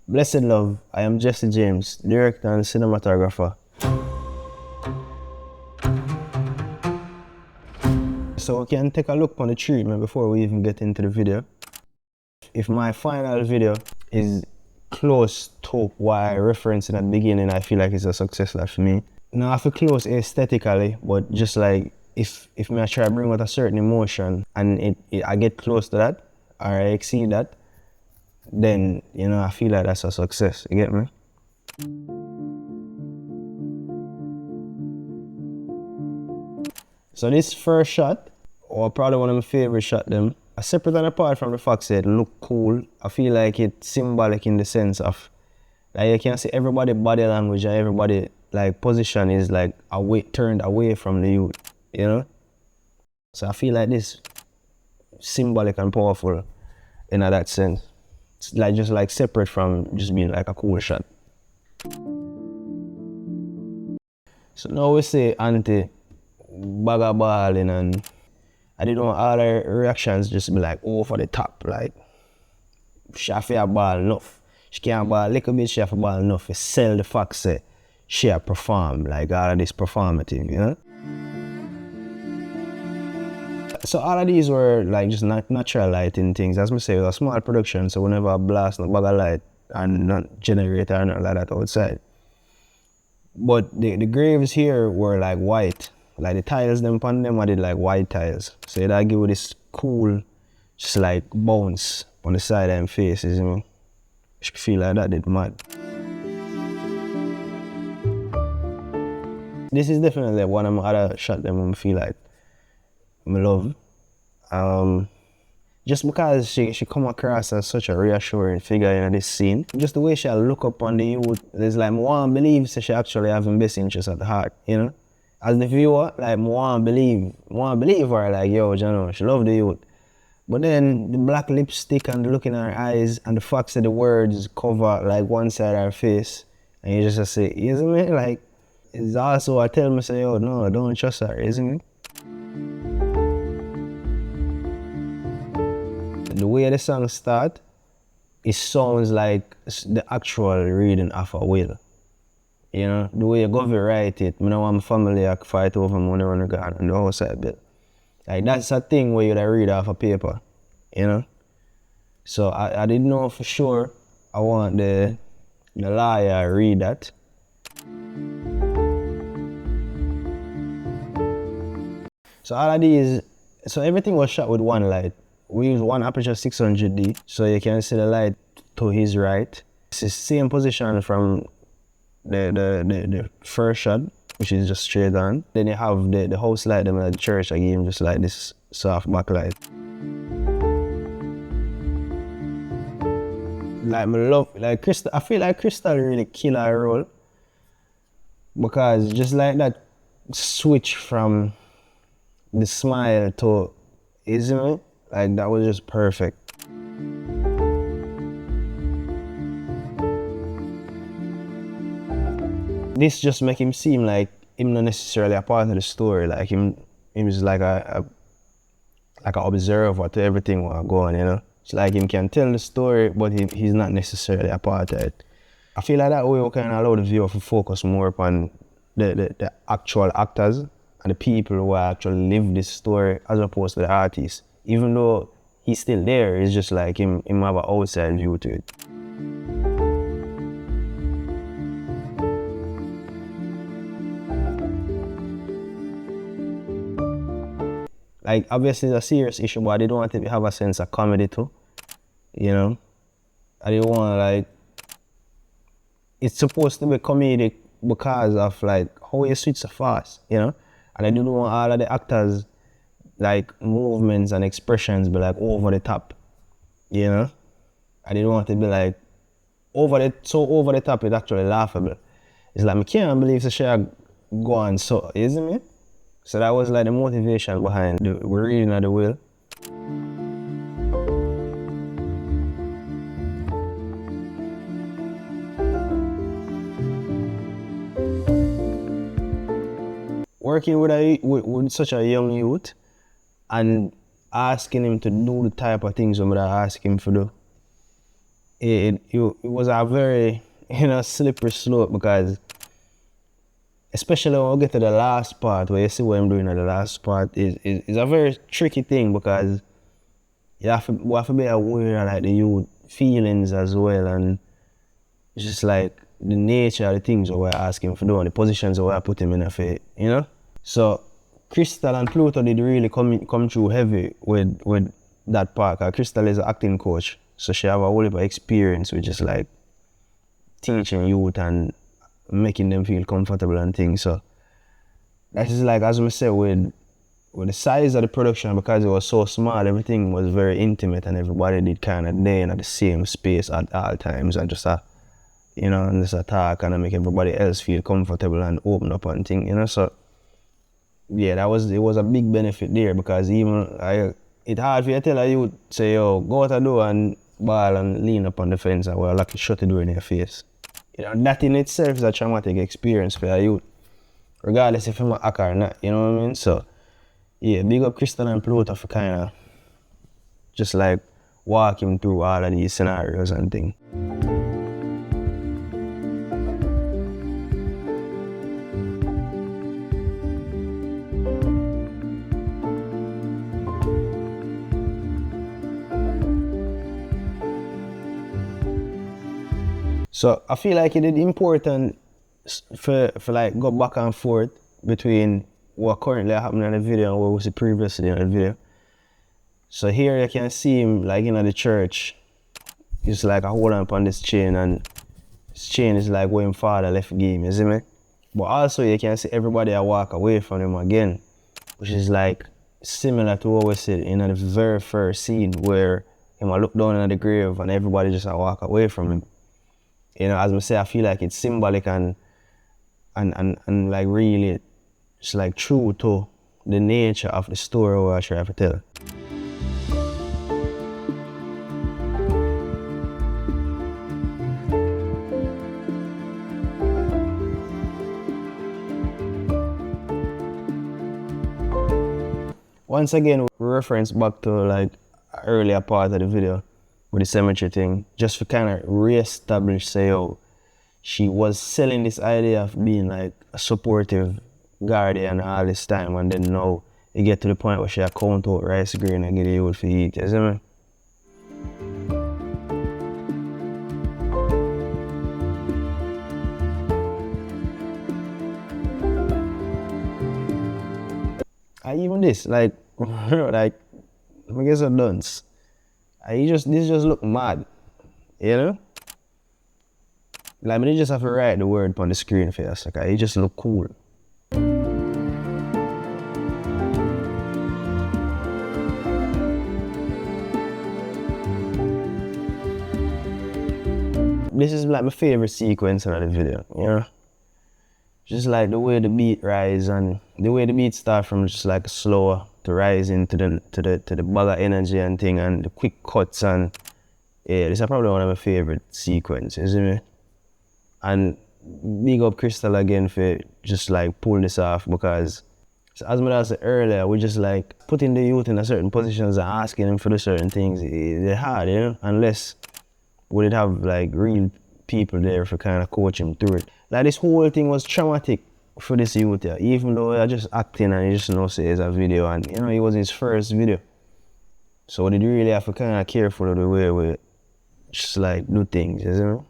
Blessed love, I am Jesse James, director and cinematographer. So we can take a look on the treatment before we even get into the video. If my final video is close to what I referenced in the beginning, I feel like it's a success for me. Now I feel close aesthetically, but just like if I try to bring out a certain emotion and I get close to that or I exceed that, then I feel like that's a success. You get me? So this first shot, or probably one of my favorite shots them, separate and apart from the fact that it look cool, I feel like it's symbolic in the sense of, like you can see everybody body language and everybody like position is like turned away from the youth, So I feel like this symbolic and powerful in that sense. It's like just like separate from just being like a cool shot. So now we say Auntie bag of balling, and I didn't want all her reactions just be like over the top, like she have to ball enough. She can't ball a little bit, she have to ball enough to sell the fact that she have perform, like all of this performative, So all of these were like just natural lighting things. As I say, it was a small production, so whenever I blast a bag of light and not generator or nothing like that outside. But the graves here were like white. Like the tiles them on them I did like white tiles. So that give you this cool, just like bounce on the side of them faces, You feel like that, it's mad. This is definitely one of my other shots that I feel like I love. Just because she come across as such a reassuring figure in this scene. Just the way she look up on the youth, there's like I want to believe she actually having best interest at the heart, As the viewer, like I want to believe her, like yo, she love the youth. But then the black lipstick and the look in her eyes and the fact that the words cover like one side of her face, and you just say, isn't it? Like it's also I tell me say, yo, no, I don't trust her, isn't it? The way the song start, it sounds like the actual reading of a will. The way you go to write it, I don't want my family to fight over me when I run a garden and the outside bit. Like that's a thing where you read off a paper, So I didn't know for sure I want the lawyer read that. So all of these, so everything was shot with one light. We use one aperture 600D, so you can see the light to his right. It's the same position from the first shot, which is just straight on. Then you have the house light them at the church, I give him just like this soft backlight. Like I love, like Chrystal, I feel like Chrystal really kill her role. Because just like that switch from the smile to, isn't it? Like that was just perfect. This just make him seem like him not necessarily a part of the story. Like him is like a observer to everything what go on, It's like him can tell the story, but he's not necessarily a part of it. I feel like that way we can allow the viewer to focus more upon the actual actors and the people who actually live this story as opposed to the artist. Even though he's still there, it's just like him have an outside view to it. Like obviously it's a serious issue, but I didn't want it to have a sense of comedy too. I didn't want like it's supposed to be comedic because of like how you switch so fast, And I didn't want all of the actors like movements and expressions be like over the top, I didn't want it to be like over the top it's actually laughable. It's like I can't believe the shit go on so, isn't it? So that was like the motivation behind the reading of the will. Working with such a young youth and asking him to do the type of things I'm gonna ask him to do. it was a very, slippery slope because especially when we get to the last part, where you see what I'm doing at the last part, is a very tricky thing because we have to be aware of like the youth feelings as well, and it's just like the nature of the things that we're asking for doing, the positions that we're putting him in a So Chrystal and Pluto did really come through heavy with that part. Chrystal is an acting coach, so she have a whole heap of experience with just like teaching youth and making them feel comfortable and things. So that is like, as we said, with the size of the production, because it was so small, everything was very intimate and everybody did kind of day in the same space at all times and just and just talk and make everybody else feel comfortable and open up and things, so yeah, it was a big benefit there because it's hard for you to tell a youth, say, yo, go out the door and ball and lean up on the fence and we're lucky shut the door in your face. That in itself is a traumatic experience for a youth, regardless if I'm a hacker or not, you know what I mean? So, yeah, big up Chrystal and Pluto for kind of just like walking through all of these scenarios and things. So I feel like it is important for like go back and forth between what currently happened in the video and what was previously in the video. So here you can see him like in the church. He's like a hold on upon this chain, and this chain is like where him father left game, you see me? But also you can see everybody walk away from him again, which is like similar to what we said in the very first scene where him look down in the grave and everybody just walk away from him. As we say, I feel like it's symbolic and like really it's like true to the nature of the story we're trying to tell. Once again, we reference back to like an earlier part of the video with the cemetery thing, just to kind of re-establish, say, oh, she was selling this idea of being like a supportive guardian all this time, and then now you get to the point where she count out rice grain and get the youth for eat, you see me? And even this, like, like, I guess a dunce. This just look mad, you know? Like, I just have to write the word on the screen for us. Like, it just look cool. This is like my favorite sequence of the video, you know? Just like the way the beat rise and the way the beat start from just like slower to rise into the bugger energy and thing, and the quick cuts, and yeah, this is probably one of my favorite sequences, you know? And big up Chrystal again for just like pull this off, because as I said earlier, we just like putting the youth in a certain positions and asking them for the certain things. It's hard, you know, unless we did have like real people there for kind of coach him through it. Like this whole thing was traumatic for this youth here, even though I just acting and you just know say it's a video, and you know it was his first video. So we did really have to kind of careful of the way we just like do things, you know?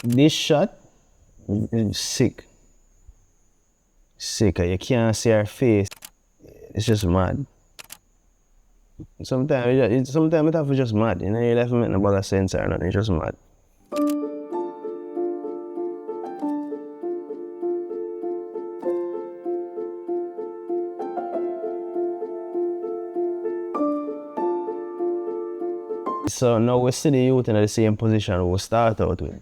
This shot is sick. Sick, you can't see her face. It's just mad. Sometimes it have to just mad, you know, you have to make no bag of sense or nothing, it's just mad. So now we see the youth in the same position we start out with,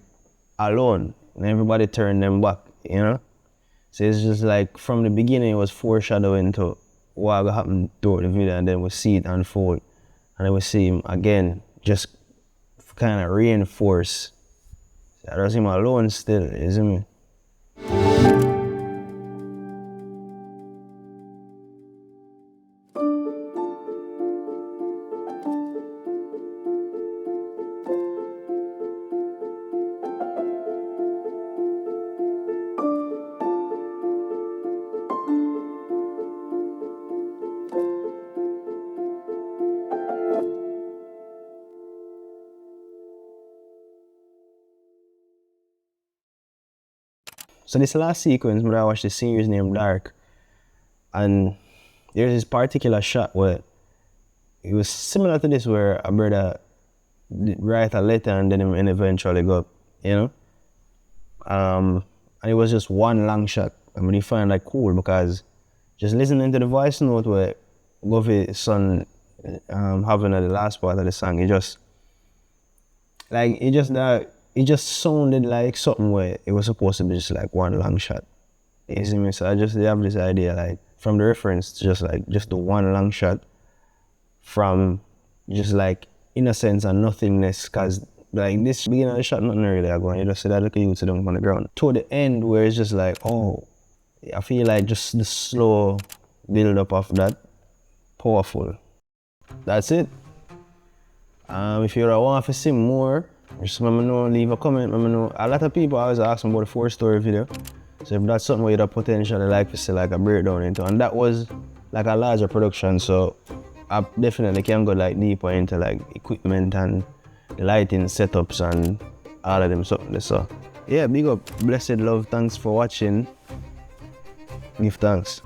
alone, and everybody turn them back, you know? So it's just like from the beginning it was foreshadowing to what will happen throughout the video, and then we see it unfold, and then we see him again just kind of reinforce. So that's him alone still, you see me? So this last sequence, when I watched the series named Dark, and there's this particular shot where it was similar to this, where a brother write a letter and then him eventually go, you know? And it was just one long shot. I mean, you find like cool because just listening to the voice note where Govi's son having at the last part of the song, it just sounded like something where it was supposed to be just like one long shot. You see me? So I just have this idea, like from the reference to just the one long shot from just like innocence and nothingness, cause like this beginning of the shot, nothing really going. You just see that little youth sit down on the ground. To the end where it's just like, oh, I feel like just the slow build up of that, powerful. That's it. If you want to see more, just let me know, leave a comment, let me know. A lot of people always ask me about the 4-story video. So if that's something where you'd potentially like to see like a breakdown into, and that was like a larger production, so I definitely can go like deeper into like equipment and the lighting setups and all of them something. So yeah, big up, blessed love, thanks for watching. Give thanks.